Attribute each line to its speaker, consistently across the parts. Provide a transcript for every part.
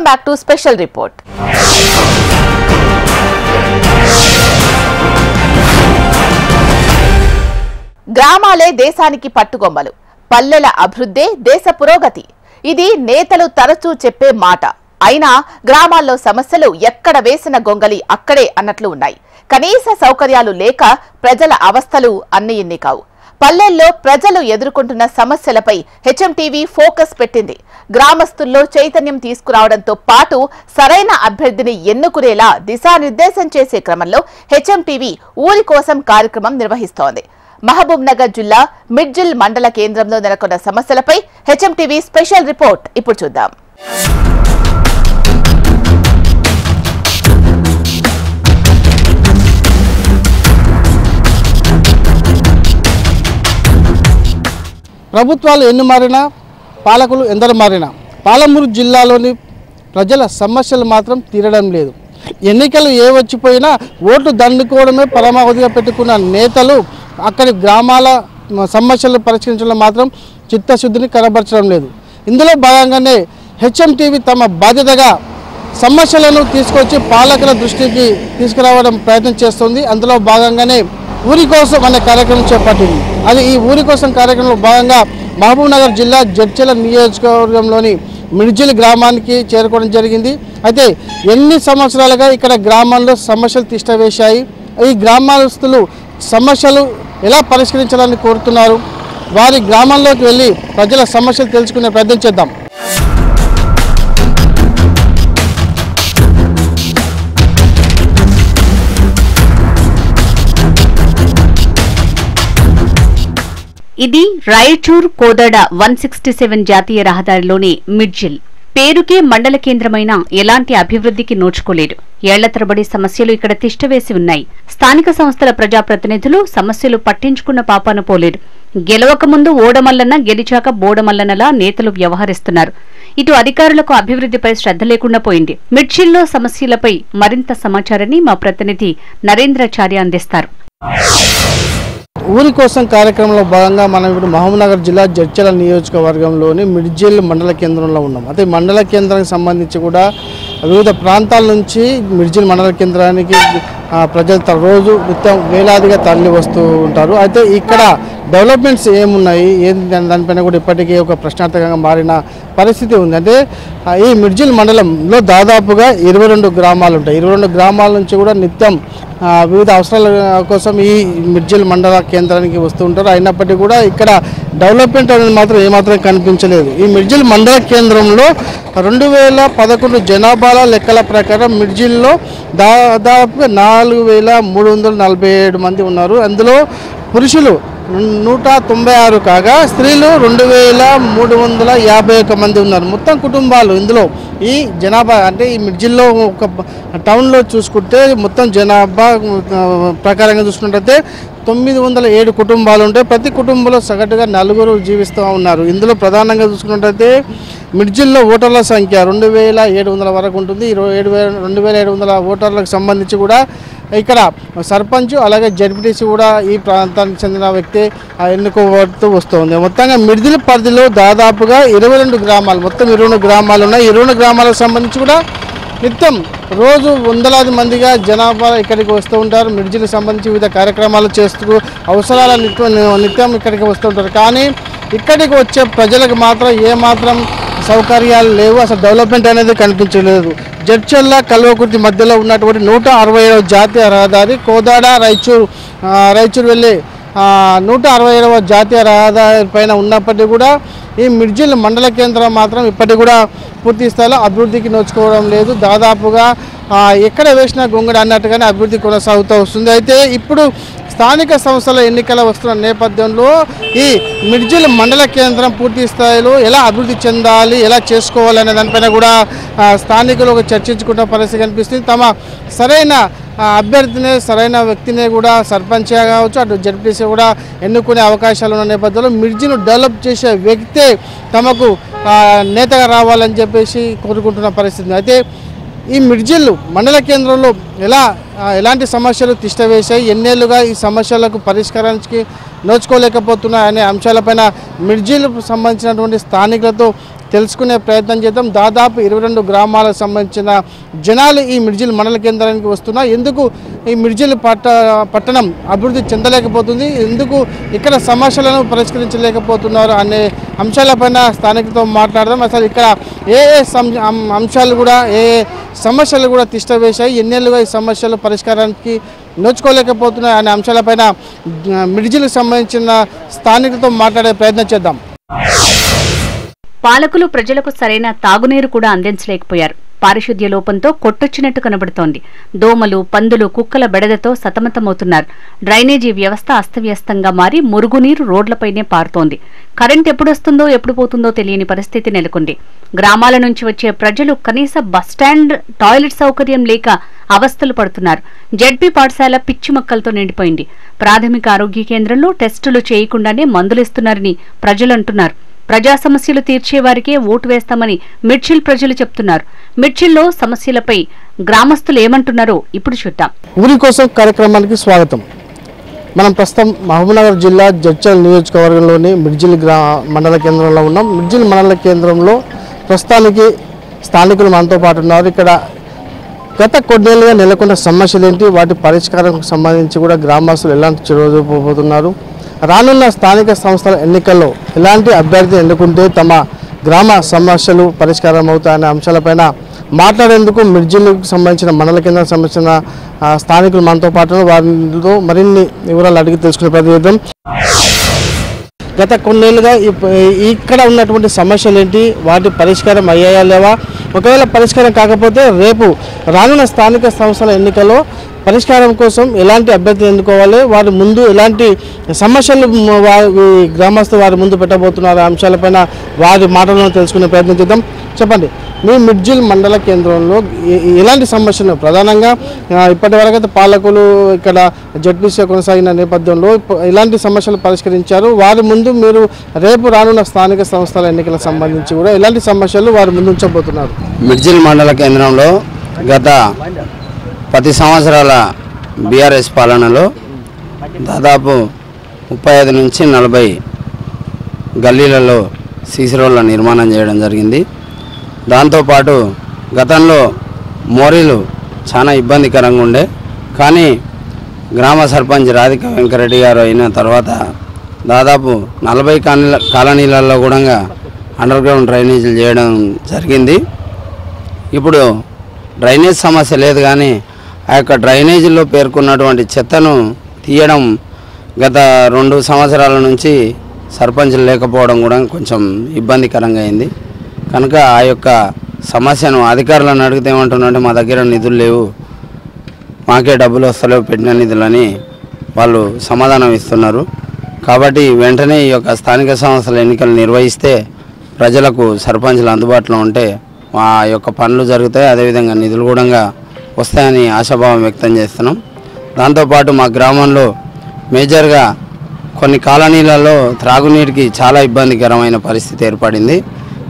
Speaker 1: back to special report. గ్రామాలే దేశానికి పట్టుకొమ్మలు, పల్లెల అభివృద్ధే దేశ పురోగతి. ఇది నేతలు తరచూ చెప్పే మాట. అయినా గ్రామాల్లో సమస్యలు ఎక్కడ వేసిన గొంగలి అక్కడే అన్నట్లు ఉన్నాయి. కనీస సౌకర్యాలు లేక ప్రజల అవస్థలు అన్ని ఇన్ని కావు. పల్లెల్లో ప్రజలు ఎదుర్కొంటున్న సమస్యలపై హెచ్ఎంటీవీ ఫోకస్ పెట్టింది. గ్రామస్తుల్లో చైతన్యం తీసుకురావడంతో పాటు సరైన అభ్యర్థిని ఎన్నుకునేలా దిశానిర్దేశం చేసే క్రమంలో హెచ్ఎంటీవీ ఊరి కోసం కార్యక్రమం నిర్వహిస్తోంది. మహబూబ్ నగర్ జిల్లా మిడ్జిల్ మండల కేంద్రంలో నెలకొన్న సమస్యలపై హెచ్ఎంటీవీ స్పెషల్ రిపోర్ట్ ఇప్పుడు చూద్దాం.
Speaker 2: ప్రభుత్వాలు ఎన్ని మారినా, పాలకులు ఎందరు మారినా పాలమూరు జిల్లాలోని ప్రజల సమస్యలు మాత్రం తీరడం లేదు. ఎన్నికలు ఏ వచ్చిపోయినా ఓట్లు దండుకోవడమే పరమావధిగా పెట్టుకున్న నేతలు అక్కడి గ్రామాల సమస్యలు పరిష్కరించడం మాత్రం చిత్తశుద్ధిని కనబరచడం లేదు. ఇందులో భాగంగానే హెచ్ఎంటీవీ తమ బాధ్యతగా సమస్యలను తీసుకొచ్చి పాలకుల దృష్టికి తీసుకురావడం ప్రయత్నం చేస్తుంది. అందులో భాగంగానే ఊరి కోసం అనే కార్యక్రమం చేపట్టింది. అది ఈ ఊరి కోసం కార్యక్రమంలో భాగంగా మహబూబ్ నగర్ జిల్లా జడ్చర్ల నియోజకవర్గంలోని మిడ్జిల్ గ్రామానికి చేరుకోవడం జరిగింది. అయితే ఎన్ని సంవత్సరాలుగా ఇక్కడ గ్రామాల్లో సమస్యలు తిష్టవేశాయి, ఈ గ్రామస్తులు సమస్యలు ఎలా పరిష్కరించాలని కోరుతున్నారు, వారి గ్రామంలోకి వెళ్ళి ప్రజల సమస్యలు తెలుసుకునే ప్రయత్నం చేద్దాం.
Speaker 3: ఇది రాయచూర్ కోదాడ 167 జాతీయ రహదారిలోని మిడ్జిల్. పేరుకే మండల కేంద్రమైన ఎలాంటి అభివృద్ధికి నోచుకోలేదు. ఏళ్ల తరబడి సమస్యలు ఇక్కడ తిష్టవేసి ఉన్నాయి. స్థానిక సంస్థల ప్రజాప్రతినిధులు సమస్యలు పట్టించుకున్న పాపాన పోలేదు. గెలవకముందు ఓడమల్లన్న, గెలిచాక బోడమల్లనలా నేతలు వ్యవహరిస్తున్నారు. ఇటు అధికారులకు అభివృద్ధిపై శ్రద్ధ లేకుండా పోయింది. మిడ్జిల్లో సమస్యలపై మరింత సమాచారాన్ని మా ప్రతినిధి నరేంద్రాచార్య అందిస్తారు.
Speaker 2: ఊరి కోసం కార్యక్రమంలో భాగంగా మనం ఇప్పుడు మహబూబ్ నగర్ జిల్లా జడ్చర్ల నియోజకవర్గంలోని మిడ్జిల్ మండల కేంద్రంలో ఉన్నాం. అయితే మండల కేంద్రానికి సంబంధించి కూడా వివిధ ప్రాంతాల నుంచి మిడ్జిల్ మండల కేంద్రానికి ప్రజలు రోజు నిత్యం వేలాదిగా తరలి వస్తూ ఉంటారు. అయితే ఇక్కడ డెవలప్మెంట్స్ ఏమున్నాయి, ఏంటి దానిపైన కూడా ఇప్పటికీ ఒక ప్రశ్నార్థకంగా మారిన పరిస్థితి ఉంది. అంటే ఈ మిడ్జిల్ మండలంలో దాదాపుగా 22 గ్రామాలు ఉంటాయి. 22 గ్రామాల నుంచి కూడా నిత్యం వివిధ అవసరాల కోసం ఈ మిడ్జిల్ మండల కేంద్రానికి వస్తూ ఉంటారు. అయినప్పటికీ కూడా ఇక్కడ డెవలప్మెంట్ అనేది మాత్రం ఏమాత్రం కనిపించలేదు. ఈ మిడ్జిల్ మండల కేంద్రంలో 2011 జనాభాల లెక్కల ప్రకారం మిడ్జిల్లో దాదాపుగా 4347 మంది ఉన్నారు. అందులో పురుషులు 196 కాగా స్త్రీలు 2351 మంది ఉన్నారు. మొత్తం కుటుంబాలు ఇందులో ఈ జనాభా అంటే ఈ మిడ్జిల్లో ఒక టౌన్లో చూసుకుంటే మొత్తం జనాభా ప్రకారంగా చూసుకున్నట్టయితే 907 కుటుంబాలు ఉంటాయి. ప్రతి కుటుంబంలో సగటుగా 4 జీవిస్తూ ఉన్నారు. ఇందులో ప్రధానంగా చూసుకున్నట్టయితే మిడ్జిల్లో ఓటర్ల సంఖ్య 2700 వరకు ఉంటుంది. 2700 ఓటర్లకు సంబంధించి కూడా ఇక్కడ సర్పంచ్ అలాగే జడ్పీటీసీ కూడా ఈ ప్రాంతానికి చెందిన వ్యక్తి ఎన్నుకోబడుతూ వస్తుంది. మొత్తంగా మిడ్జిల్ పరిధిలో దాదాపుగా 22 గ్రామాలు, మొత్తం 22 గ్రామాలు ఉన్నాయి. 22 గ్రామాలకు సంబంధించి కూడా నిత్యం రోజు వందలాది మందిగా జనాభా ఇక్కడికి వస్తూ ఉంటారు. మిడ్జిల్కి సంబంధించి వివిధ కార్యక్రమాలు చేస్తూ అవసరాల నిత్యం ఇక్కడికి వస్తూ ఉంటారు. కానీ ఇక్కడికి వచ్చే ప్రజలకు మాత్రం ఏమాత్రం సౌకర్యాలు లేవు, అసలు డెవలప్మెంట్ అనేది కనిపించలేదు. జడ్చర్ల కల్వకుర్తి మధ్యలో ఉన్నటువంటి 167వ జాతీయ రహదారి కోదాడ రాయచూర్ వెళ్ళే 167వ జాతీయ రహదారి పైన ఉన్నప్పటికీ కూడా ఈ మిడ్జిల్ మండల కేంద్రం మాత్రం ఇప్పటికి కూడా పూర్తి స్థాయిలో అభివృద్ధికి నోచుకోవడం లేదు. దాదాపుగా ఎక్కడ వేసినా గొంగడి అన్నట్టుగానే అభివృద్ధి కొనసాగుతూ వస్తుంది. అయితే ఇప్పుడు స్థానిక సంస్థల ఎన్నికల వస్తున్న నేపథ్యంలో ఈ మిడ్జిల్ మండల కేంద్రం పూర్తి స్థాయిలో ఎలా అభివృద్ధి చెందాలి, ఎలా చేసుకోవాలి అనే దానిపైన కూడా స్థానికులు చర్చించుకున్న పరిస్థితి కనిపిస్తుంది. తమ సరైన అభ్యర్థిని, సరైన వ్యక్తిని కూడా సర్పంచ్గా కావచ్చు, అటు జడ్పీటీసీ కూడా ఎన్నుకునే అవకాశాలు ఉన్న నేపథ్యంలో మిడ్జిల్ను డెవలప్ చేసే వ్యక్తే తమకు నేతగా రావాలని చెప్పేసి కోరుకుంటున్న పరిస్థితి. అయితే ఈ మిడ్జిల్ మండల కేంద్రంలో ఎలాంటి సమస్యలు తిష్టవేశాయి, ఎన్నేళ్లుగా ఈ సమస్యలకు పరిష్కారానికి నోచుకోలేకపోతున్నాయి అనే అంశాలపైన మిడ్జిల్కు సంబంధించినటువంటి స్థానికులతో తెలుసుకునే ప్రయత్నం చేద్దాం. దాదాపు 22 గ్రామాలకు సంబంధించిన జనాలు ఈ మిర్జిల్ మండల కేంద్రానికి వస్తున్నారు. ఎందుకు ఈ మిర్జిల్ పట్టణం అభివృద్ధి చెందలేకపోతుంది, ఎందుకు ఇక్కడ సమస్యలను పరిష్కరించలేకపోతున్నారు అనే అంశాలపైన స్థానికులతో మాట్లాడదాం. అసలు ఇక్కడ ఏ అంశాలు కూడా ఏ సమస్యలు కూడా తిష్టవేశాయి, ఎన్నేళ్ళుగా ఈ సమస్యలు పరిష్కారానికి నోచుకోలేకపోతున్నాయి అనే అంశాలపైన మిర్జిల్కి సంబంధించిన స్థానికులతో మాట్లాడే ప్రయత్నం చేద్దాం.
Speaker 3: పాలకులు ప్రజలకు సరైన తాగునీరు కూడా అందించలేకపోయారు. పారిశుద్ధ్య లోపంతో కొట్టొచ్చినట్టు కనబడుతోంది. దోమలు, పందులు, కుక్కల బెడదతో సతమతమవుతున్నారు. డ్రైనేజీ వ్యవస్థ అస్తవ్యస్తంగా మారి మురుగునీరు రోడ్లపైనే పారుతోంది. కరెంట్ ఎప్పుడొస్తుందో ఎప్పుడు పోతుందో తెలియని పరిస్థితి నెలకొంది. గ్రామాల నుంచి వచ్చే ప్రజలు కనీస బస్టాండ్, టాయిలెట్ సౌకర్యం లేక అవస్థలు పడుతున్నారు. జడ్పీ పాఠశాల పిచ్చి మొక్కలతో నిండిపోయింది. ప్రాథమిక ఆరోగ్య కేంద్రంలో టెస్టులు చేయకుండానే మందులిస్తున్నారని ప్రజలు అంటున్నారు. ప్రజా సమస్యలు తీర్చేవారికే ఓటు వేస్తామని మిర్చిల్ ప్రజలు చెప్తున్నారు. మిర్చిల్లో సమస్యలపై గ్రామస్తులు ఏమంటున్నారో ఇప్పుడు చూద్దాం.
Speaker 2: ఊరి కోసం కార్యక్రమానికి స్వాగతం. మనం ప్రస్తుతం మహబూబ్నగర్ జిల్లా జడ్చల్ నియోజకవర్గంలోని మిర్జిల్ మండల కేంద్రంలో ఉన్నాం. మిర్జిల్ మండల కేంద్రంలో ప్రస్తుతానికి స్థానికులు మనతో పాటు ఉన్నారు. ఇక్కడ గత కొన్నేళ్లుగా నెలకొన్న సమస్యలు ఏంటి, వాటి పరిష్కారానికి సంబంధించి కూడా గ్రామస్తులు ఎలాంటి చొరవ చూపబోతున్నారు, రానున్న స్థానిక సంస్థల ఎన్నికల్లో ఎలాంటి అభ్యర్థి ఎన్నుకుంటే తమ గ్రామ సమస్యలు పరిష్కారం అవుతాయనే అంశాలపైన మాట్లాడేందుకు మిర్జిల్కు సంబంధించిన మండల కేంద్రానికి సంబంధించిన స్థానికులు మనతో పాటు వారితో మరిన్ని వివరాలు అడిగి తెలుసుకునే ప్రయత్నం చేద్దాం. గత కొన్నేళ్లుగా ఇక్కడ ఉన్నటువంటి సమస్యలు ఏంటి, వాటి పరిష్కారం అయ్యాయా లేవా, ఒకవేళ పరిష్కారం కాకపోతే రేపు రానున్న స్థానిక సంస్థల ఎన్నికల్లో పరిష్కారం కోసం ఎలాంటి అభ్యర్థి ఎన్నుకోవాలి, వారి ముందు ఎలాంటి సమస్యలు గ్రామస్తులు వారి ముందు పెట్టబోతున్నారు అంశాలపైన వారి మాటలను తెలుసుకునే ప్రయత్నం చేద్దాం. చెప్పండి, మీ మిర్జిల్ మండల కేంద్రంలో ఎలాంటి సమస్యలు ప్రధానంగా ఇప్పటివరకు అయితే పాలకులు ఇక్కడ జడ్పీసీ కొనసాగిన నేపథ్యంలో ఎలాంటి సమస్యలు పరిష్కరించారు, వారి ముందు మీరు రేపు రానున్న స్థానిక సంస్థల ఎన్నికలకు సంబంధించి కూడా ఎలాంటి సమస్యలు వారి ముందు ఉంచబోతున్నారు?
Speaker 4: మిర్జిల్ మండల కేంద్రంలో గత 10 సంవత్సరాల బీఆర్ఎస్ పాలనలో దాదాపు 35 నుంచి 40 గల్లీలలో సీసీ రోడ్ల నిర్మాణం చేయడం జరిగింది. దాంతోపాటు గతంలో మోరీలు చాలా ఇబ్బందికరంగా ఉండే, కానీ గ్రామ సర్పంచ్ రాధిక వెంకరెడ్డి గారు అయిన తర్వాత దాదాపు 40 కాలనీలలో కూడా అండర్ గ్రౌండ్ డ్రైనేజీలు చేయడం జరిగింది. ఇప్పుడు డ్రైనేజ్ సమస్య లేదు, కానీ ఆ యొక్క డ్రైనేజీలో పేర్కొన్నటువంటి చెత్తను తీయడం గత 2 సంవత్సరాల నుంచి సర్పంచులు లేకపోవడం కూడా కొంచెం ఇబ్బందికరంగా అయింది. కనుక ఆ యొక్క సమస్యను అధికారులను అడిగితే ఏమంటున్నారంటే మా దగ్గర నిధులు లేవు, మాకే డబ్బులు వస్తలేవు పెట్టిన నిధులని వాళ్ళు సమాధానం ఇస్తున్నారు. కాబట్టి వెంటనే ఈ యొక్క స్థానిక సంస్థల ఎన్నికలు నిర్వహిస్తే ప్రజలకు సర్పంచులు అందుబాటులో ఉంటే ఆ యొక్క పనులు జరుగుతాయి, అదేవిధంగా నిధులు కూడా వస్తాయని ఆశాభావం వ్యక్తం చేస్తున్నాం. దాంతోపాటు మా గ్రామంలో మేజర్గా కొన్ని కాలనీలలో త్రాగునీటికి చాలా ఇబ్బందికరమైన పరిస్థితి ఏర్పడింది.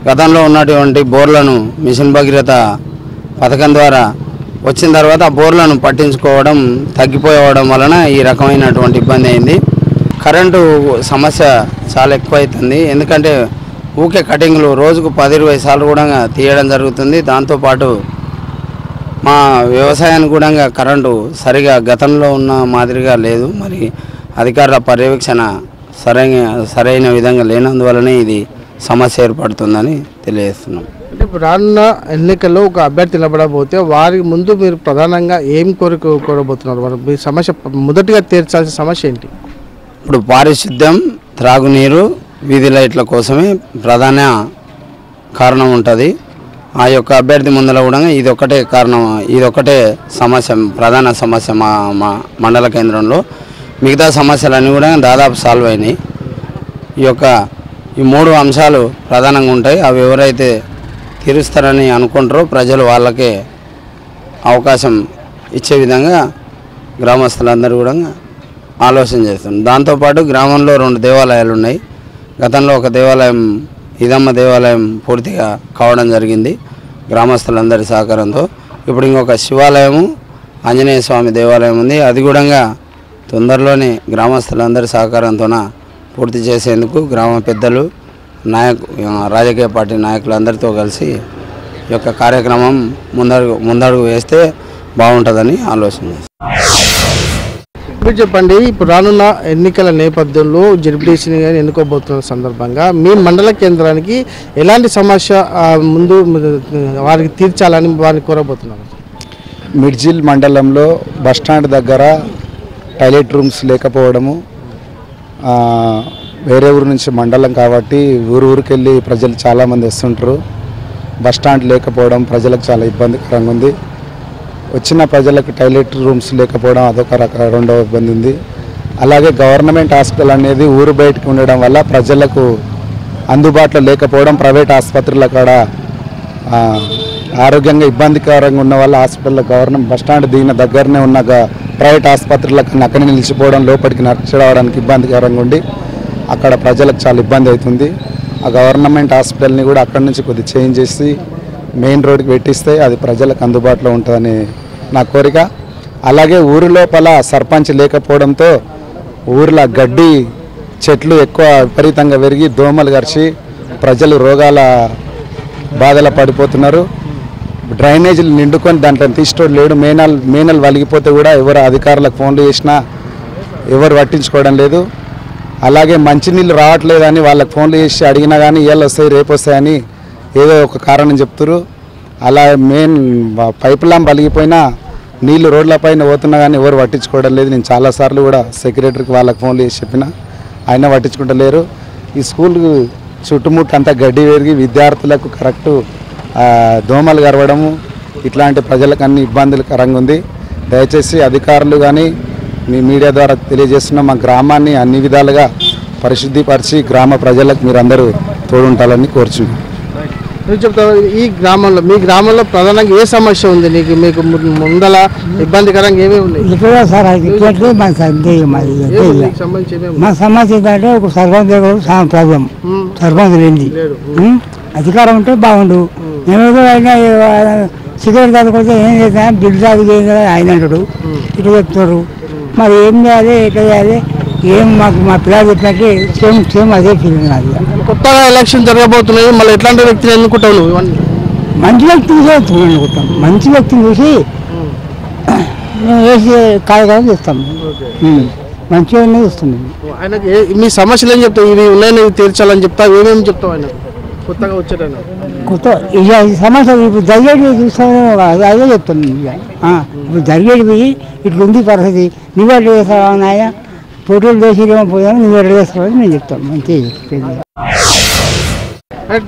Speaker 4: గతంలో ఉన్నటువంటి బోర్లను మిషన్ భగీరథ పథకం ద్వారా వచ్చిన తర్వాత ఆ బోర్లను పట్టించుకోవడం తగ్గిపోవడం వలన ఈ రకమైనటువంటి ఇబ్బంది అయింది. కరెంటు సమస్య చాలా ఎక్కువ అవుతుంది, ఎందుకంటే ఊకే కటింగ్లు రోజుకు 10-20 సార్లు కూడా తీయడం జరుగుతుంది. దాంతోపాటు మా వ్యవసాయానికి కూడా కరెంటు సరిగా గతంలో ఉన్న మాదిరిగా లేదు. మరి అధికారుల పర్యవేక్షణ సరైన విధంగా లేనందువలనే ఇది సమస్య ఏర్పడుతుందని తెలియజేస్తున్నాం.
Speaker 2: అంటే రానున్న ఎన్నికల్లో ఒక అభ్యర్థి నిలబడబోతే వారి ముందు మీరు ప్రధానంగా ఏం కోరబోతున్నారు? మీ సమస్య మొదటిగా తీర్చాల్సిన సమస్య ఏంటి?
Speaker 4: ఇప్పుడు పారిశుద్ధ్యం, త్రాగునీరు, వీధి లైట్ల కోసమే ప్రధాన కారణం ఉంటుంది. ఆ యొక్క అభ్యర్థి ముందర కూడా ఇదొక్కటే సమస్య, ప్రధాన సమస్య మా మండల కేంద్రంలో. మిగతా సమస్యలన్నీ కూడా దాదాపు సాల్వ్ అయినాయి. ఈ 3 అంశాలు ప్రధానంగా ఉంటాయి. అవి ఎవరైతే తీరుస్తారని అనుకుంటారో ప్రజలు వాళ్ళకే అవకాశం ఇచ్చే విధంగా గ్రామస్తులందరూ కూడా ఆలోచన చేస్తున్నారు. దాంతోపాటు గ్రామంలో 2 దేవాలయాలు ఉన్నాయి. గతంలో ఒక దేవాలయం, ఇదమ్మ దేవాలయం పూర్తిగా కావడం జరిగింది గ్రామస్తులందరి సహకారంతో. ఇప్పుడు ఇంకొక శివాలయము, ఆంజనేయ స్వామి దేవాలయం ఉంది. అది కూడా తొందరలోనే గ్రామస్తులందరి సహకారంతో పూర్తి చేసేందుకు గ్రామ పెద్దలు రాజకీయ పార్టీ నాయకులందరితో కలిసి ఈ యొక్క కార్యక్రమం ముందడుగు వేస్తే బాగుంటుందని ఆలోచన.
Speaker 2: ఇప్పుడు చెప్పండి, ఇప్పుడు రానున్న ఎన్నికల నేపథ్యంలో జెడ్పీటీసీని కానీ ఎన్నుకోబోతున్న సందర్భంగా మీ మండల కేంద్రానికి ఎలాంటి సమస్య ముందు వారికి తీర్చాలని వారిని కోరబోతున్నారు?
Speaker 5: మిడ్జిల్ మండలంలో బస్టాండ్ దగ్గర టాయిలెట్ రూమ్స్ లేకపోవడము, వేరే ఊరు నుంచి మండలం కాబట్టి ఊరికి వెళ్ళి ప్రజలు చాలామంది వస్తుంటారు. బస్టాండ్ లేకపోవడం ప్రజలకు చాలా ఇబ్బందికరంగా ఉంది. వచ్చిన ప్రజలకు టాయిలెట్ రూమ్స్ లేకపోవడం అదొక రెండవ ఇబ్బంది ఉంది. అలాగే గవర్నమెంట్ హాస్పిటల్ అనేది ఊరు బయటకు ఉండడం వల్ల ప్రజలకు అందుబాటులో లేకపోవడం, ప్రైవేట్ ఆసుపత్రుల కాడ ఆరోగ్యంగా ఇబ్బందికరంగా ఉన్న వాళ్ళ హాస్పిటల్లో గవర్నమెంట్ బస్టాండ్ దిగిన దగ్గరనే ఉన్న ప్రైవేట్ ఆసుపత్రులకు అక్కడే నిలిచిపోవడం, లోపలికి నడచడానికి ఇబ్బందికరంగా ఉండి అక్కడ ప్రజలకు చాలా ఇబ్బంది అవుతుంది. ఆ గవర్నమెంట్ హాస్పిటల్ని కూడా అక్కడి నుంచి కొద్దిగా చేంజ్ చేసి మెయిన్ రోడ్కి పెట్టిస్తే అది ప్రజలకు అందుబాటులో ఉంటుందని నా కోరిక. అలాగే ఊరి లోపల సర్పంచ్ లేకపోవడంతో ఊర్లో గడ్డి చెట్లు ఎక్కువ విపరీతంగా పెరిగి దోమలు కరిచి ప్రజలు రోగాల బాధలు పడిపోతున్నారు. డ్రైనేజీలు నిండుకొని దాంట్లో తీసుకోవడం లేడు. మేనలు వలిగిపోతే కూడా ఎవరు అధికారులకు ఫోన్లు చేసినా ఎవరు పట్టించుకోవడం లేదు. అలాగే మంచినీళ్ళు రావట్లేదని వాళ్ళకి ఫోన్లు చేసి అడిగినా కానీ ఇవాళ వస్తాయి రేపు వస్తాయని ఏదో ఒక కారణం చెప్తారు. అలా మెయిన్ పైపు లాంప్ పలిగిపోయినా నీళ్లు రోడ్లపైన పోతున్నా కానీ ఎవరు పట్టించుకోవడం లేదు. నేను చాలాసార్లు కూడా సెక్రటరీకి వాళ్ళకి ఫోన్లు చేసి చెప్పినా అయినా పట్టించుకుంటలేరు. ఈ స్కూల్ చుట్టుముట్టు అంతా గడ్డి పెరిగి విద్యార్థులకు కరెక్టు దోమలు గరవడము ఇట్లాంటి ప్రజలకు అన్ని ఇబ్బందులకరంగా ఉంది. దయచేసి అధికారులు కానీ మీ మీడియా ద్వారా తెలియజేస్తున్న మా గ్రామాన్ని అన్ని విధాలుగా పరిశుద్ధిపరిచి గ్రామ ప్రజలకు మీరందరూ తోడుంటాలని కోరుచున్నాను.
Speaker 2: ఈ గ్రామంలో మీ గ్రామంలో ప్రధానంగా ఏ సమస్య ఉంది? మీకు ముందల ఇబ్బందికరంగా ఏమేమి ఉన్నాయి?
Speaker 6: మా సమస్య ఏంటంటే ఒక సర్పంచ్ ప్రాబ్లం, సర్పంచ్ లేని అధికారం ఉంటే బాగుండు. ఏమేదో అయినా సిగరెట్ తాగుకుంటే ఏం చేస్తా బిల్లు తాగు ఆయన అంటాడు, ఇట్లా చెప్తారు. మరి ఏం చేయాలి, ఎట్లా చేయాలి, ఏం మాకు మా పిల్లలు చెప్పినట్టు సేమ్ అదే ఫీలింగ్ అది.
Speaker 2: కొత్తగా ఎలక్షన్ జరగబోతున్నాయి, మళ్ళీ ఎట్లాంటి వ్యక్తిని ఎన్నుకుంటావు నువ్వు?
Speaker 6: మంచి వ్యక్తిని చూసి అనుకుంటాం, మంచి వ్యక్తిని చూసి మేము వేసి కార్యక్రమం చేస్తాం, మంచిగా ఇస్తున్నాం.
Speaker 2: ఆయనకి మీ సమస్యలు ఏం చెప్తావు? ఇవి ఉన్నాయని తీర్చాలని చెప్తావు, ఏమేమి చెప్తావు? ఆయన కొత్తగా వచ్చాడు
Speaker 6: కొత్త ఇక సమస్యలు ఇప్పుడు జరిగేటివి చూస్తాను అదే చెప్తాను. ఇప్పుడు జరిగేటివి ఇట్లుంది పరిస్థితి, నువ్వు ఎట్లా చేస్తావా నాయ, పోటీలు చేసేమో పోయాము, నువ్వు ఎట్లా చేస్తావని నేను చెప్తాను. మంచి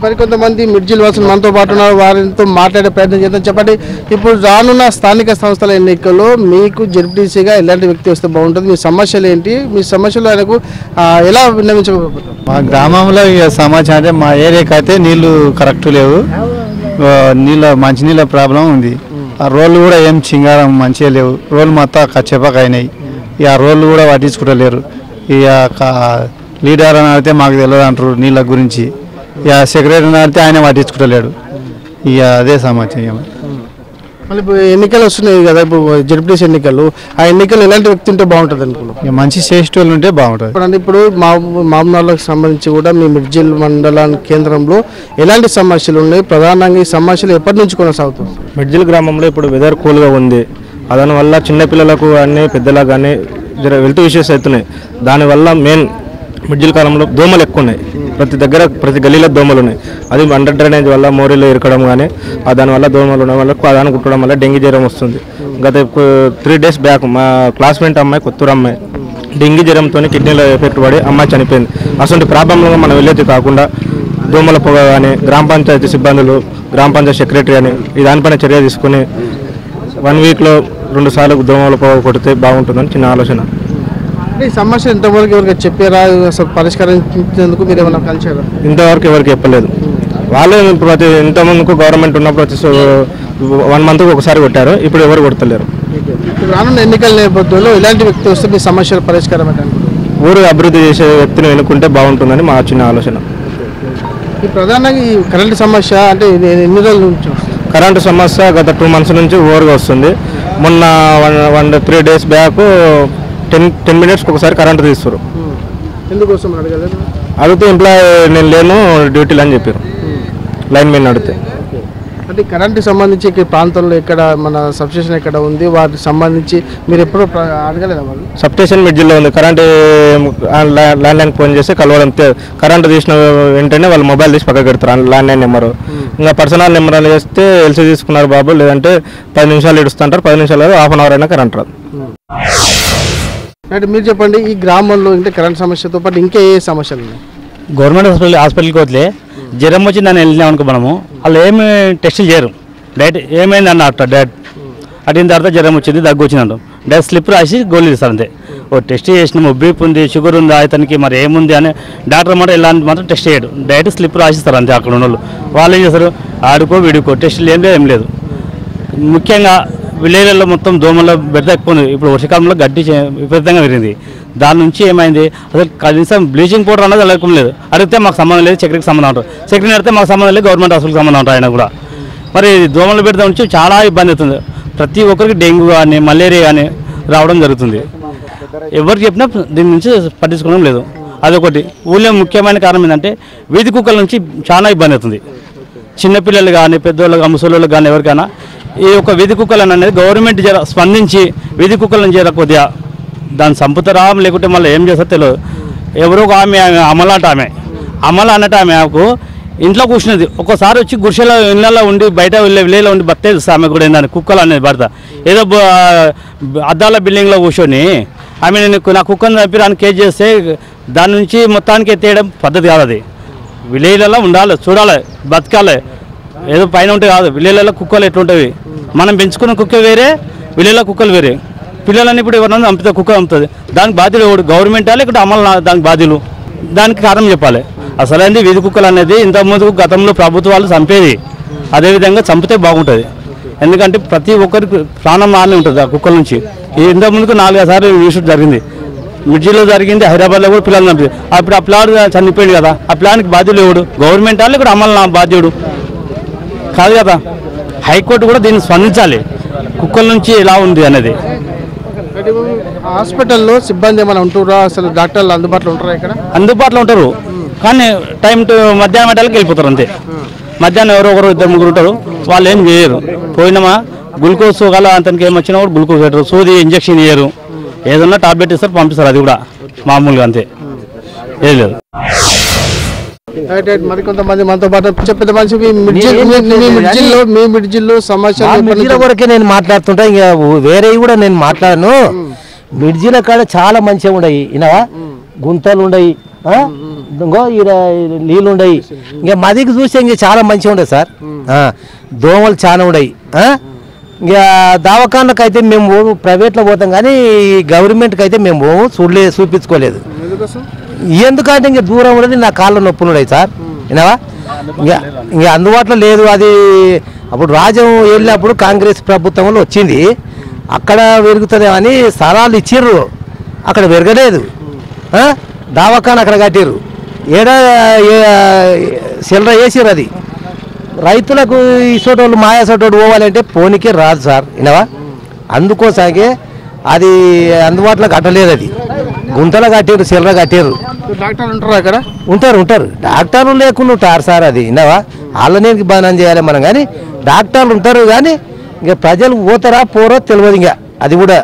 Speaker 2: మరికొంతమంది మిడ్జిల్ వాసులు మనతో పాటు ఉన్నారు, వారితో మాట్లాడే ప్రయత్నం చేద్దాం. చెప్పండి, ఇప్పుడు రానున్న స్థానిక సంస్థల ఎన్నికల్లో మీకు జెడ్పీటీసీగా ఎలాంటి వ్యక్తి వస్తే బాగుంటుంది? మీ సమస్యలు ఏంటి? మీ సమస్యలు ఆయనకు ఎలా విన్నవించబోతున్నారు?
Speaker 7: మా గ్రామంలో సమాచారం అంటే మా ఏరియాకి అయితే నీళ్లు కరెక్ట్ లేవు, మంచినీళ్ళ ప్రాబ్లం ఉంది. ఆ రోడ్లు కూడా ఏం చింగారం మంచిగా లేవు, రోడ్లు మొత్తం కచ్చెపక అయినాయి. ఇక ఆ రోడ్లు కూడా పట్టించుకుంటలేరు. ఇక లీడర్ అని అడిగితే మాకు తెలియదు అంటారు నీళ్ళ గురించి. ఇక సెక్రటరీ అడిగితే ఆయన పట్టించుకుంటలేడు. ఇక అదే సమాచారం.
Speaker 2: మళ్ళీ ఇప్పుడు ఎన్నికలు వస్తున్నాయి కదా, ఇప్పుడు జెడ్పీటీసీ ఎన్నికలు, ఆ ఎన్నికలు ఎలాంటి వ్యక్తి ఉంటే బాగుంటుంది అనుకున్నాం?
Speaker 7: ఇక మంచి చేసేటోళ్ళు ఉంటే బాగుంటుంది.
Speaker 2: ఇప్పుడు మామూలులకు సంబంధించి కూడా మీ మిడ్జిల్ మండల కేంద్రంలో ఎలాంటి సమస్యలు ఉన్నాయి? ప్రధానంగా ఈ సమస్యలు ఎప్పటి నుంచి కొనసాగుతుంది?
Speaker 8: మిడ్జిల్ గ్రామంలో ఇప్పుడు వెదర్ కూల్గా ఉంది, దానివల్ల చిన్నపిల్లలకు కానీ పెద్దలకు కానీ హెల్త్ ఇష్యూస్ అవుతున్నాయి. దానివల్ల మెయిన్ మిడ్జిల్ కాలంలో దోమలు ఎక్కువ ఉన్నాయి, ప్రతి గల్లీలో దోమలు ఉన్నాయి. అది అండర్ డ్రైనేజ్ వల్ల మోరీలో ఇరకడం కానీ దానివల్ల దోమలు ఉండడం వల్ల దాని కుట్టడం వల్ల డెంగీ జ్వరం వస్తుంది. గత 3 days బ్యాక్ మా క్లాస్మేట్ అమ్మాయి, కొత్తూరు అమ్మాయి, డెంగీ జ్వరంతో కిడ్నీలో ఎఫెక్ట్ పడి అమ్మాయి చనిపోయింది. అసలు ప్రాబ్లంలో మనం వెళ్ళేది కాకుండా దోమల పొగ కానీ గ్రామ పంచాయతీ సిబ్బందులు, గ్రామ పంచాయతీ సెక్రటరీ అని ఈ దానిపైన చర్య తీసుకుని 1 weekలో 2 సార్లు దోమల పొగ కొడితే బాగుంటుందని చిన్న ఆలోచన.
Speaker 2: ఈ సమస్య ఇంతవరకు ఎవరికి చెప్పారా? అసలు పరిష్కరించేందుకు మీరు ఏమైనా కలిసారా?
Speaker 8: ఇంతవరకు ఎవరికి చెప్పలేదు. వాళ్ళే ఇంతమందికి గవర్నమెంట్ ఉన్నప్పుడు 1 month ఒకసారి కొట్టారు, ఇప్పుడు ఎవరు కొడతలేరు.
Speaker 2: రానున్న ఎన్నికల నేపథ్యంలో ఇలాంటి వ్యక్తి వస్తే మీ సమస్యల పరిష్కారం ఏంటంటే?
Speaker 8: ఊరు అభివృద్ధి చేసే వ్యక్తిని ఎన్నుకుంటే బాగుంటుందని మా చిన్న ఆలోచన.
Speaker 2: ఈ ప్రధానంగా ఈ కరెంటు సమస్య అంటే ఎన్ని రోజుల నుంచి?
Speaker 8: కరెంటు సమస్య గత 2 months నుంచి ఓవర్గా వస్తుంది. మొన్న 3 days బ్యాక్ 10 minutes ఒకసారి కరెంటు తీస్తారు.
Speaker 2: ఎందుకోసం అడగలేదు?
Speaker 8: అడిగితే ఎంప్లాయ్ నేను లేను డ్యూటీలు అని చెప్పారు లైన్ మెన్ అడిగితే.
Speaker 2: అంటే కరెంటుకి సంబంధించి ఇక్కడ ప్రాంతంలో ఎక్కడ మన సబ్స్టేషన్ ఎక్కడ ఉంది వాటికి సంబంధించి మీరు ఎప్పుడు అడగలేదా వాళ్ళు?
Speaker 8: సబ్స్టేషన్ మిడ్జిల్లో ఉంది. కరెంట్ ల్యాండ్ లైన్ ఫోన్ చేస్తే కలవడం, కరెంట్ తీసిన వెంటనే వాళ్ళు మొబైల్ తీసి పక్కకు పెడతారు ల్యాండ్ లైన్ నెంబరు. ఇంకా పర్సనల్ నెంబర్ అని చేస్తే ఎల్సీ తీసుకున్నారు బాబు, లేదంటే 10 నిమిషాలు ఇడుస్తుంటారు, 10 నిమిషాలు హాఫ్ అన్ అవర్ అయినా కరెంట్ రాదు.
Speaker 2: అంటే మీరు చెప్పండి, ఈ గ్రామంలో అంటే కరెంట్ సమస్యతో పాటు ఇంకా ఏ సమస్యలు ఉన్నాయి?
Speaker 9: గవర్నమెంట్ హాస్పిటల్కి వదిలే జ్వరం వచ్చి దాన్ని వెళ్ళినాం అనుకో, మనము వాళ్ళు ఏమి టెస్టులు చేయరు, డైరెక్ట్ ఏమైంది అన్న డైరెక్ట్ అడిగిన తర్వాత జ్వరం వచ్చింది, దగ్గు వచ్చిందంట, డైరెక్ట్ స్లిప్ రాసి గోళీలు ఇస్తారు అంతే. ఓ టెస్ట్ చేసినాము, బీపీ ఉంది, షుగర్ ఉంది, అతనికి మరి ఏముంది అని డాక్టర్ మాట ఇలాంటి మాత్రం టెస్ట్ చేయడు, డైరెక్ట్ స్లిప్ రాసిస్తారు అంతే. అక్కడ ఉన్న వాళ్ళు ఏం చేస్తారు, ఆడుకో వీడుకో, టెస్టులు ఏం లేదు. ముఖ్యంగా విలేజ్లలో మొత్తం దోమల బెడద ఎక్కువ ఉంది. ఇప్పుడు వర్షాకాలంలో గడ్డి విపరీతంగా పెరిగింది, దాని నుంచి ఏమైంది అసలు కనీసం బ్లీచింగ్ పౌడర్ అన్నది వెళ్ళడం లేదు. అడిగితే మాకు సంబంధం లేదు, చక్కెరకి సంబంధం ఉంటుంది, చక్కెర అడిగితే మాకు సంబంధం లేదు, గవర్నమెంట్ హాస్పిటల్కి సంబంధం ఉంటుంది. ఆయన కూడా మరి దోమల బెడద నుంచి చాలా ఇబ్బంది అవుతుంది. ప్రతి ఒక్కరికి డెంగ్యూ కానీ మలేరియా కానీ రావడం జరుగుతుంది. ఎవరికి చెప్పినా దీని నుంచి పట్టించుకోవడం లేదు. అదొకటి. ఊళ్ళో ముఖ్యమైన కారణం ఏంటంటే వీధి కుక్కల నుంచి చాలా ఇబ్బంది అవుతుంది. చిన్నపిల్లలు కానీ పెద్దవాళ్ళు ముసలోళ్ళకి కానీ ఎవరికైనా ఈ యొక్క వీధి కుక్కలను అనేది గవర్నమెంట్ స్పందించి వీధి కుక్కలను కొద్దిగా దాన్ని చంపుతారా లేకుంటే మళ్ళీ ఏం చేస్తారో తెలియదు. ఎవరో ఒక ఆమె అమల అన్నట్టు ఆమెకు ఇంట్లో కూర్చున్నది, ఒక్కోసారి వచ్చి గుడిసెల ఇళ్ళలో ఉండి బయట విలేలో ఉండి బతే ఆమె కూడా ఏందని కుక్కలు అనేది భర్త ఏదో అద్దాల బిల్డింగ్లో కూర్చొని ఆమె నేను నా కుక్కను చంపి అని కేజ్ చేస్తే దాని నుంచి మొత్తానికి ఎత్తేయడం పద్ధతి కాదు. అది విలేజ్లలో ఉండాలి, చూడాలి, బతకాలి. ఏదో పైన ఉంటే కాదు. విలేజ్లలో కుక్కలు ఎట్లుంటాయి, మనం పెంచుకున్న కుక్క వేరే, విలేజ్లో కుక్కలు వేరే. పిల్లలని ఇప్పుడు ఎవరన్నా చంపితే కుక్క చంపుతుంది, దానికి బాధ్యులు ఎవడు, గవర్నమెంటా లేకుంటే అమలు దానికి బాధ్యులు, దానికి కారణం చెప్పాలి. అసలైంది వీధి కుక్కలు అనేది ఇంతకుముందు గతంలో ప్రభుత్వాలు చంపేది, అదేవిధంగా చంపితే బాగుంటుంది. ఎందుకంటే ప్రతి ఒక్కరికి ప్రాణం ఆనే ఉంటుంది ఆ కుక్కల నుంచి. ఇంతకుముందుకు 4 సార్లు ఇష్యూ జరిగింది, మిర్జిలో జరిగింది, హైదరాబాద్లో కూడా పిల్లలు చంపింది. అప్పుడు ఆ ప్లాన్ చనిపోయింది కదా, ఆ ప్లాన్కి బాధ్యులు ఎవడు, గవర్నమెంటా లేకుంటే అమలు బాధ్యుడు కాదు కదా. హైకోర్టు కూడా దీన్ని స్పందించాలి, కుక్కల నుంచి ఎలా ఉంది అనేది.
Speaker 2: హాస్పిటల్లో సిబ్బంది ఏమైనా ఉంటురా, అసలు డాక్టర్లు అందుబాటులో ఉంటారా? ఇక్కడ
Speaker 9: అందుబాటులో ఉంటారు, కానీ టైం టు మధ్యాహ్నం గంటలకు వెళ్ళిపోతారు అంతే. మధ్యాహ్నం ఎవరో ఒకరు 2-3 ఉంటారు, వాళ్ళు ఏం చేయరు. పోయినామా గ్లూకోజ్ గల అతనికి ఏమొచ్చినా కూడా గ్లూకోజ్ పెట్టరు, సూది ఇంజక్షన్ ఇయ్యరు, ఏదన్నా టాబ్లెట్ ఇస్తారు పంపిస్తారు, అది కూడా మామూలుగా అంతే, ఏం లేదు.
Speaker 2: మరి కొంతమంది మనతో పాటు పెద్ద మనిషి మీ మిడ్జిల్లో సమస్యలు
Speaker 10: వరకే నేను మాట్లాడుతుంటా, ఇంకా వేరే కూడా నేను మాట్లాడను. మిడ్జిల కాడ చాలా మంచిగా ఉండయి, ఇనవా గుంతలు ఉండయి, ఇంకో ఈడ నీళ్ళు ఉండయి. ఇంకా మదికి చూస్తే ఇంకా చాలా మంచిగా ఉండదు సార్. దోమలు చాలా ఉండయి. ఇంకా దవాఖానకు అయితే మేము ప్రైవేట్లో పోతాం, కానీ గవర్నమెంట్కి అయితే మేము చూపించుకోలేదు. ఎందుకంటే ఇంకా దూరం ఉండదు, నా కాళ్ళ నొప్పులు ఉన్నాయి సార్, వినవా. ఇంకా అందుబాటులో లేదు. అది అప్పుడు రాజ్యం వెళ్ళినప్పుడు కాంగ్రెస్ ప్రభుత్వంలో వచ్చింది, అక్కడ పెరుగుతుంది అని స్థలాలు ఇచ్చిర్రు, అక్కడ పెరగలేదు. దవాఖాన అక్కడ కట్టిర్రు, చిల్లర వేసిర్రు. అది రైతులకు ఈ సోటోళ్ళు మాయా సోటోడు పోవాలంటే పోనీకే రాదు సార్, వినవా. అందుకోసాగే అది అందుబాటులో కట్టలేదు. అది గుంతలు కట్టారు, చిల్లర కట్టారు.
Speaker 2: డాక్టర్లు ఉంటారు అక్కడ?
Speaker 10: ఉంటారు. డాక్టర్లు లేకుండా ఉంటారు సార్, అది వినవా. వాళ్ళనే బాగా చేయాలి మనం, కానీ డాక్టర్లు ఉంటారు, కానీ ఇంకా ప్రజలు పోతారా పోరో తెలియదు. ఇంకా అది కూడా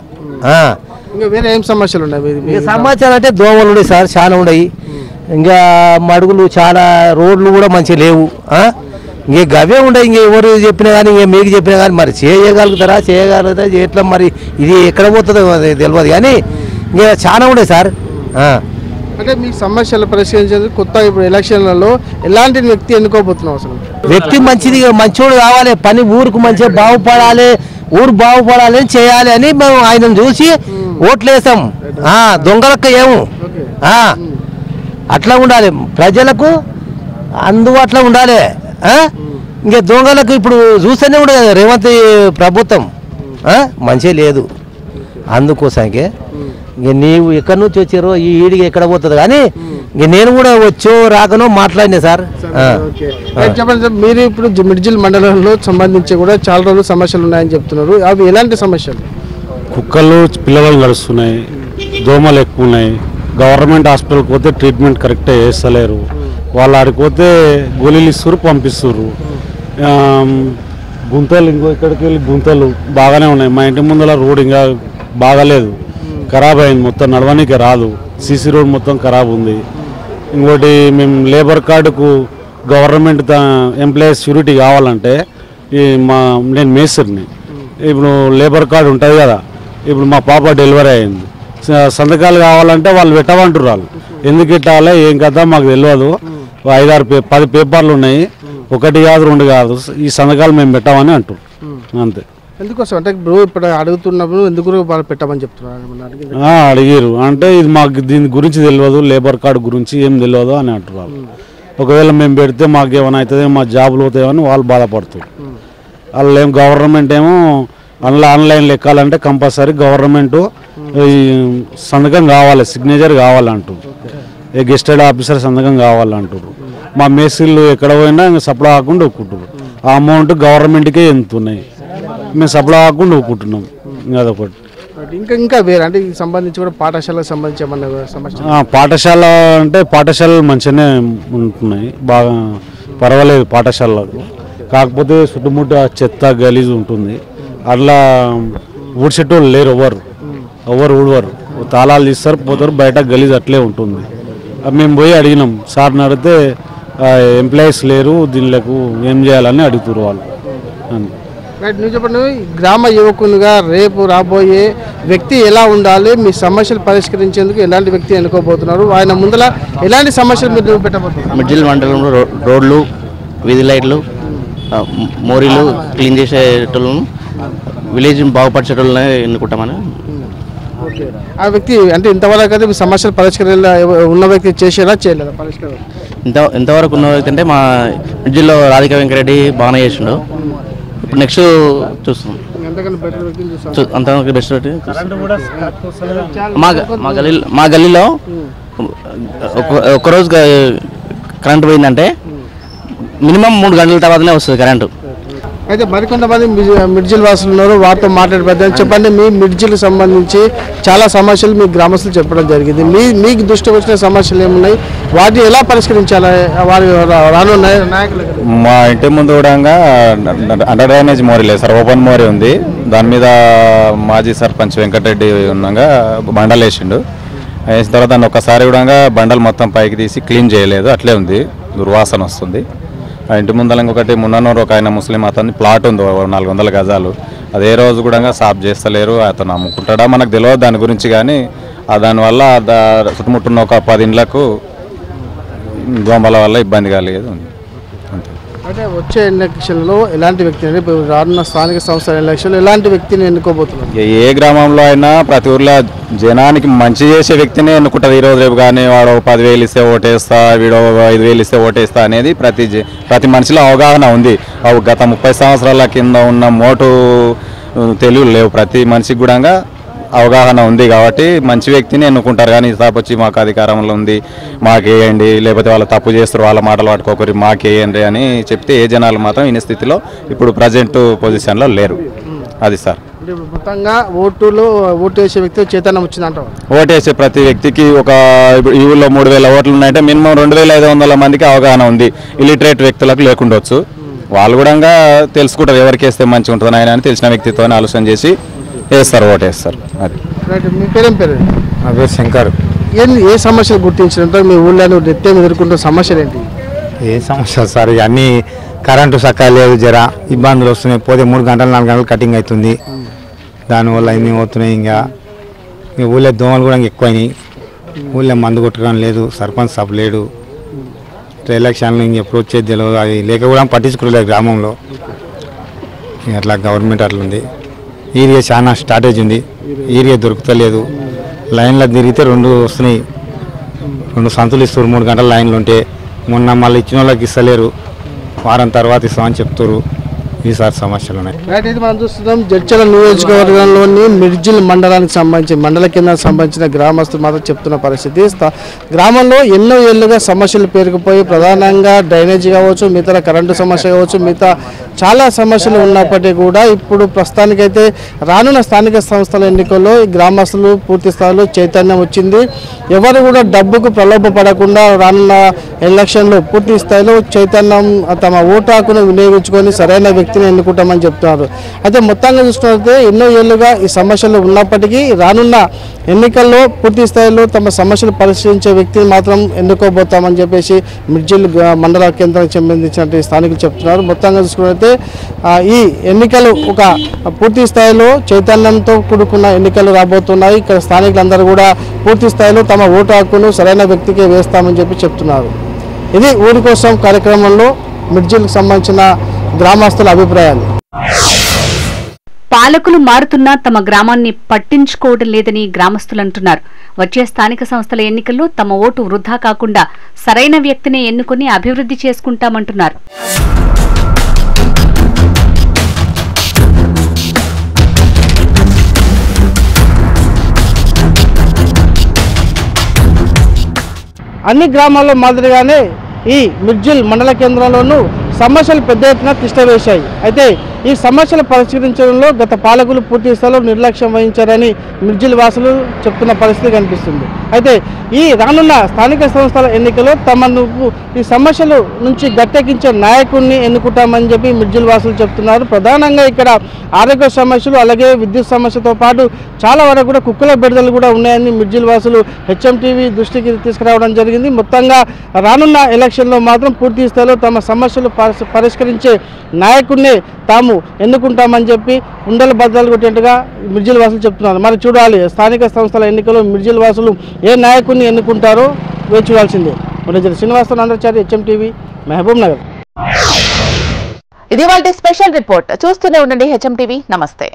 Speaker 2: ఇంకా వేరే ఏం సమస్యలు ఉన్నాయి?
Speaker 10: సమాచారం అంటే దోమలు ఉన్నాయి సార్, చాలా ఉన్నాయి. ఇంకా మడుగులు చాలా, రోడ్లు కూడా మంచిగా లేవు. ఇంక గవే ఉండవు. ఇంక ఎవరు చెప్పినా కానీ, ఇంక మీకు చెప్పినా కానీ మరి చేయగలుగుతారా ఎట్లా మరి ఇది ఎక్కడ పోతుందో తెలియదు, కానీ ఇంకా చాలా ఉన్నాయి సార్.
Speaker 2: అంటే మీ సమస్యలు పరిష్కరించేందుకు కొత్త ఇప్పుడు ఎలక్షన్లలో ఎలాంటి వ్యక్తి ఎన్నుకోబోతున్నావు? అసలు
Speaker 10: వ్యక్తి మంచోడు కావాలి, పని ఊరుకు మంచిగా బాగుపడాలి, ఊరు బాగుపడాలి అని చేయాలి అని మేము ఆయనను చూసి ఓట్లేసాం. దొంగలకు ఏము అట్లా ఉండాలి, ప్రజలకు అందుబాటులో ఉండాలి. ఇంకా దొంగలకు ఇప్పుడు చూస్తూనే ఉండదు కదా రేవంత్ ప్రభుత్వం, మంచిగా లేదు. అందుకోసానికి ఇంక నీవు ఎక్కడి నుంచి వచ్చారో ఈ ఈడికి ఎక్కడ పోతుంది, కానీ ఇంక నేను కూడా వచ్చో రాకనో మాట్లాడినా సార్.
Speaker 2: చెప్పండి సార్, మీరు ఇప్పుడు మిడ్జిల్ మండలంలో సంబంధించి కూడా చాలా రోజులు సమస్యలు ఉన్నాయని చెప్తున్నారు, అవి ఎలాంటి సమస్యలు?
Speaker 11: కుక్కలు పిల్లలు నడుస్తున్నాయి, దోమలు ఎక్కువ ఉన్నాయి, గవర్నమెంట్ హాస్పిటల్కి పోతే ట్రీట్మెంట్ కరెక్ట్గా చేస్తలేరు. వాళ్ళు ఆడికి పోతే గోళీలు ఇస్తారు, పంపిస్తారు. గుంతలు ఇంకో ఇక్కడికి వెళ్ళి గుంతలు బాగానే ఉన్నాయి. మా ఇంటి ముందర రోడ్ ఇంకా బాగాలేదు, ఖరాబ్ అయింది, మొత్తం నడవడానికి రాదు. సీసీ రోడ్ మొత్తం ఖరాబ్ ఉంది. ఇంకోటి మేము లేబర్ కార్డుకు గవర్నమెంట్ ఎంప్లాయీస్ షూరిటీ కావాలంటే నేను మేస్త్రిని. ఇప్పుడు లేబర్ కార్డు ఉంటుంది కదా, ఇప్పుడు మా పాప డెలివరీ అయింది, సంతకాలు కావాలంటే వాళ్ళు పెట్టమంటారు. వాళ్ళు ఎందుకు పెట్టాలి ఏం కదా మాకు తెలియదు. 5-6 పేపర్లు ఉన్నాయి, 1 కాదు 2 కాదు, ఈ సంతకాలు మేము పెట్టామని అంటారు అంతే.
Speaker 2: ఎందుకోసం అంటే ఇప్పుడు అడుగుతున్నప్పుడు ఎందుకు వాళ్ళు పెట్టమని చెప్తున్నారు?
Speaker 11: అడిగారు అంటే ఇది మాకు దీని గురించి తెలియదు, లేబర్ కార్డు గురించి ఏం తెలియదు అని అంటారు వాళ్ళు. ఒకవేళ మేము పెడితే మాకు ఏమైనా అవుతుంది, మా జాబులు అవుతాయని వాళ్ళు బాధపడుతారు. వాళ్ళు ఏం గవర్నమెంట్ ఏమో ఆన్లైన్లో ఎక్కాలంటే కంపల్సరీ గవర్నమెంట్ సంతకం కావాలి, సిగ్నేచర్ కావాలంటారు. గెస్టెడ్ ఆఫీసర్ సంతకం కావాలంటారు. మా మేస్త్రీలు ఎక్కడ పోయినా సప్లై కాకుండా ఒప్పుకుంటారు. ఆ అమౌంట్ గవర్నమెంట్కే ఎంతున్నాయి, మేము సప్లై కాకుండా ఒప్పుకుంటున్నాం. అదొకటి.
Speaker 2: ఇంకా వేరే అంటే సంబంధించి కూడా పాఠశాలకు సంబంధించి ఏమన్నా సమస్య?
Speaker 11: పాఠశాల అంటే పాఠశాలలు మంచిగానే ఉంటున్నాయి, బాగా పర్వాలేదు పాఠశాలకు. కాకపోతే చుట్టుముట్టు చెత్త గలీజ్ ఉంటుంది. అట్లా ఊడ్చేటోళ్ళు లేరు, ఎవరు ఊడవరు. తాళాలు తీస్తారు పోతారు, బయట గలీజ్ అట్లే ఉంటుంది. మేము పోయి అడిగినాం, సార్ని అడిగితే ఎంప్లాయీస్ లేరు, దీనిలకు ఏం చేయాలని అడుగుతారు వాళ్ళు.
Speaker 2: నువ్వు చెప్పండి, గ్రామ యువకునిగా రేపు రాబోయే వ్యక్తి ఎలా ఉండాలి, మీ సమస్యలు పరిష్కరించేందుకు ఎలాంటి వ్యక్తి ఎన్నుకోబోతున్నారు, ఆయన ముందర ఎలాంటి సమస్యలు మీరు పెట్టబోతున్నారు?
Speaker 12: మిడ్జిల్ మండలంలో రోడ్లు, వీధి లైట్లు, మోరీలు క్లీన్ చేసేటోళ్ళను, విలేజ్ బాగుపరిచేటోళ్ళని ఎన్నుకుంటామని.
Speaker 2: ఆ వ్యక్తి అంటే ఇంతవరకు అయితే మీ సమస్యలు పరిష్కరణ ఉన్న వ్యక్తి చేసేలా చేయలేదా పరిష్కారం?
Speaker 12: ఇంతవరకు ఉన్న వ్యక్తి అంటే మా మిడ్జిల్లో రాధికా వెంకరెడ్డి బాగానే చేసిండు. ఇప్పుడు నెక్స్ట్ చూస్తున్నాం, అంతకంటే బెస్ట్ మా గల్లీలో ఒక్కరోజు కరెంట్ పోయిందంటే మినిమం 3 గంటల తర్వాతనే వస్తుంది కరెంటు.
Speaker 2: అయితే మరికొంతమంది మిడ్జిల్ వాసులు ఉన్నారు, వారితో మాట్లాడిపోతాం. చెప్పండి, మీ మిడ్జిల్కి సంబంధించి చాలా సమస్యలు మీ గ్రామస్తులు చెప్పడం జరిగింది. మీకు దృష్టికి వచ్చిన సమస్యలు ఏమున్నాయి, వాటిని ఎలా పరిష్కరించాలి వారి రానున్న నాయకులు?
Speaker 13: మా ఇంటి ముందు కూడా అండర్ డ్రైనేజ్ మోరీ లేదు సార్, ఓపెన్ మోరీ ఉంది. దాని మీద మాజీ సర్పంచ్ వెంకటరెడ్డి ఉన్నాగా బండలు వేసిండు. వేసిన తర్వాత దాన్ని ఒక్కసారి కూడా బండలు మొత్తం పైకి తీసి క్లీన్ చేయలేదు, అట్లే ఉంది, దుర్వాసన వస్తుంది. ఆ ఇంటి ముందర ఇంకొకటి మున్ననూరు ఒక ఆయన ముస్లిం అతని ప్లాట్ ఉంది 400 గజాలు, అదే రోజు కూడా సాఫ్ చేస్తలేరు. అతను అమ్ముకుంటాడా మనకు తెలియదు దాని గురించి, కానీ దానివల్ల చుట్టుముట్టున్న ఒక 10 ఇండ్లకు దోమల వల్ల ఇబ్బంది కలిగేది ఉంది అంతే.
Speaker 2: అంటే వచ్చే ఎలక్షన్లో ఎలాంటి వ్యక్తిని, రానున్న స్థానిక సంస్థల ఎలక్షన్లో ఎలాంటి వ్యక్తిని ఎన్నుకోబోతున్నారు?
Speaker 13: ఏ గ్రామంలో అయినా ప్రతి ఊర్లో జనానికి మంచి చేసే వ్యక్తిని ఎన్నుకుంటారు. ఈరోజు రేపు కానీ వాడు 10,000 ఇస్తే ఓటేస్తా, వీడు 5,000 ఇస్తే ఓటేస్తా అనేది ప్రతి మనిషిలో అవగాహన ఉంది. గత 30 సంవత్సరాల కింద ఉన్న మోటు తెలివి లేవు, ప్రతి మనిషికి కూడా అవగాహన ఉంది. కాబట్టి మంచి వ్యక్తిని ఎన్నుకుంటారు. కానీ వచ్చి మాకు అధికారంలో ఉంది, మాకేయండి, లేకపోతే వాళ్ళు తప్పు చేస్తారు, వాళ్ళ మాటలు పట్టుకోకరి మాకేయండి అని చెప్తే ఏ జనాలు మాత్రం ఈ స్థితిలో ఇప్పుడు ప్రజెంట్ పొజిషన్లో లేరు. అది సార్.
Speaker 2: మొత్తంగా ఓటు వేసే వ్యక్తి చైతన్యం వచ్చిందంటారు?
Speaker 13: ఓటు వేసే ప్రతి వ్యక్తికి ఈ ఊళ్ళో 3,000 ఓట్లు ఉన్నాయంటే మినిమం 2,500 మందికి అవగాహన ఉంది. ఇలిటరేట్ వ్యక్తులకు లేకుండొచ్చు, వాళ్ళు కూడా తెలుసుకుంటారు ఎవరికి వేస్తే మంచిగా ఉంటుంది ఆయన అని తెలిసిన వ్యక్తితో ఆలోచన చేసి వేస్తారు, ఓటు వేస్తారు. అది.
Speaker 2: మీ పేరేం పేరు?
Speaker 14: నా పేరు శంకర్.
Speaker 2: ఏ సమస్యలు గుర్తించినంత మీ ఊళ్ళో నిత్యం ఎదుర్కొంటున్న సమస్యలు ఏంటి?
Speaker 14: ఏ సమస్య సార్, అన్నీ కరెంటు చక్కగా లేదు, జర ఇబ్బందులు వస్తున్నాయి. పోతే 3 గంటలు 4 గంటలు కటింగ్ అవుతుంది, దానివల్ల ఇన్ని అవుతున్నాయి. ఇంకా ఊళ్ళో దోమలు కూడా ఎక్కువైనాయి, ఊళ్ళో మందు కొట్టుకోవడం లేదు, సర్పంచ్ సభ లేడు, ఎలక్షన్లు ఇంకెప్పుడు వచ్చేది తెలియదు. అది లేక కూడా పట్టించుకోలేదు గ్రామంలో. అట్లా గవర్నమెంట్ అట్లుంది. ఏరియా చాలా స్టార్టేజ్ ఉంది, ఏరియా దొరుకుతలేదు. లైన్లో తిరిగితే 2 వస్తున్నాయి, 2 సంతులు ఇస్తారు 3 గంటల లైన్లు ఉంటే. మొన్న మళ్ళీ ఇచ్చిన వాళ్ళకి ఇస్తలేరు, వారం తర్వాత ఇస్తామని చెప్తారు. ఈసారి సమస్యలు ఉన్నాయి.
Speaker 2: రైట్, ఇది మనం చూస్తున్నాం జడ్చర్ల నియోజకవర్గంలోని మిర్జిల్ మండలానికి సంబంధించి మండల కేంద్రానికి సంబంధించిన గ్రామస్తులు మాత్రం చెప్తున్న పరిస్థితి. గ్రామంలో ఎన్నో ఏళ్లుగా సమస్యలు పేరుకుపోయి ప్రధానంగా డ్రైనేజీ కావచ్చు, మిగతా కరెంటు సమస్య కావచ్చు, మిగతా చాలా సమస్యలు ఉన్నప్పటికీ కూడా ఇప్పుడు ప్రస్తుతానికైతే రానున్న స్థానిక సంస్థల ఎన్నికల్లో ఈ గ్రామస్తులు పూర్తి స్థాయిలో చైతన్యం వచ్చింది. ఎవరు కూడా డబ్బుకు ప్రలోభపడకుండా రానున్న ఎలక్షన్లో పూర్తి స్థాయిలో చైతన్యం తమ ఓటు హక్కును వినియోగించుకొని సరైన వ్యక్తిని ఎన్నుకుంటామని చెప్తున్నారు. అయితే మొత్తంగా చూసుకుంటే ఎన్నో ఏళ్లుగా ఈ సమస్యలు ఉన్నప్పటికీ రానున్న ఎన్నికల్లో పూర్తి స్థాయిలో తమ సమస్యలు పరిశీలించే వ్యక్తిని మాత్రం ఎన్నుకోబోతామని చెప్పేసి మిర్జిల్ మండల కేంద్రానికి సంబంధించిన స్థానికులు చెప్తున్నారు. మొత్తంగా చూసుకుంటే ఈ ఎన్నికలు ఒక పూర్తి స్థాయిలో చైతన్యంతో కూడుకున్న ఎన్నికలు రాబోతున్నాయి. ఇక్కడ స్థానికులందరూ కూడా పూర్తి స్థాయిలో తమ ఓటు హక్కును సరైన వ్యక్తికి వేస్తామని చెప్పి చెప్తున్నారు. ఇది ఊరి కోసం కార్యక్రమంలో మిర్జిల్కి సంబంధించిన గ్రామస్తుల అభిప్రాయాలు.
Speaker 3: పాలకులు మారుతున్నా తమ గ్రామాన్ని పట్టించుకోవడం లేదని గ్రామస్తులు అంటున్నారు. వచ్చే స్థానిక సంస్థల ఎన్నికల్లో తమ ఓటు వృధా కాకుండా సరైన వ్యక్తిని ఎన్నుకుని అభివృద్ధి చేసుకుంటామంటున్నారు.
Speaker 2: అన్ని గ్రామాల్లో మాదిరిగానే ఈ మిర్జిల్ మండల కేంద్రంలోనూ సమస్యలు పెద్ద ఎత్తున తిష్టవేశాయి. అయితే ఈ సమస్యలు పరిష్కరించడంలో గత పాలకులు పూర్తి స్థాయిలో నిర్లక్ష్యం వహించారని మిర్జిల్ వాసులు చెప్తున్న పరిస్థితి కనిపిస్తుంది. అయితే ఈ రానున్న స్థానిక సంస్థల ఎన్నికల్లో తమను ఈ సమస్యల నుంచి గట్టెక్కించే నాయకుడిని ఎన్నుకుంటామని చెప్పి మిర్జిల్ వాసులు చెప్తున్నారు. ప్రధానంగా ఇక్కడ ఆరోగ్య సమస్యలు అలాగే విద్యుత్ సమస్యతో పాటు చాలా వరకు కూడా కుక్కల బెడదలు కూడా ఉన్నాయని మిర్జిల్ వాసులు HMTV దృష్టికి తీసుకురావడం జరిగింది. మొత్తంగా రానున్న ఎలక్షన్లో మాత్రం పూర్తి స్థాయిలో తమ సమస్యలు పరిష్కరించే నాయకుడిని తాము ఎన్నుకుంటామని చెప్పి ఉండల బద్దలు కొట్టేట్టుగా మిర్జిల్ వాసులు చెప్తున్నారు. మరి చూడాలి స్థానిక సంస్థల ఎన్నికల్లో మిర్జిల్ వాసులు ఏ నాయకుడిని ఎన్నుకుంటారో వేచి చూడాల్సిందే. శ్రీనివాసరావు ఆంధ్రచారి, HMTV, మహబూబ్ నగర్.
Speaker 1: ఇది వాళ్ళ స్పెషల్ రిపోర్ట్. చూస్తూనే ఉండండి HMTV. నమస్తే.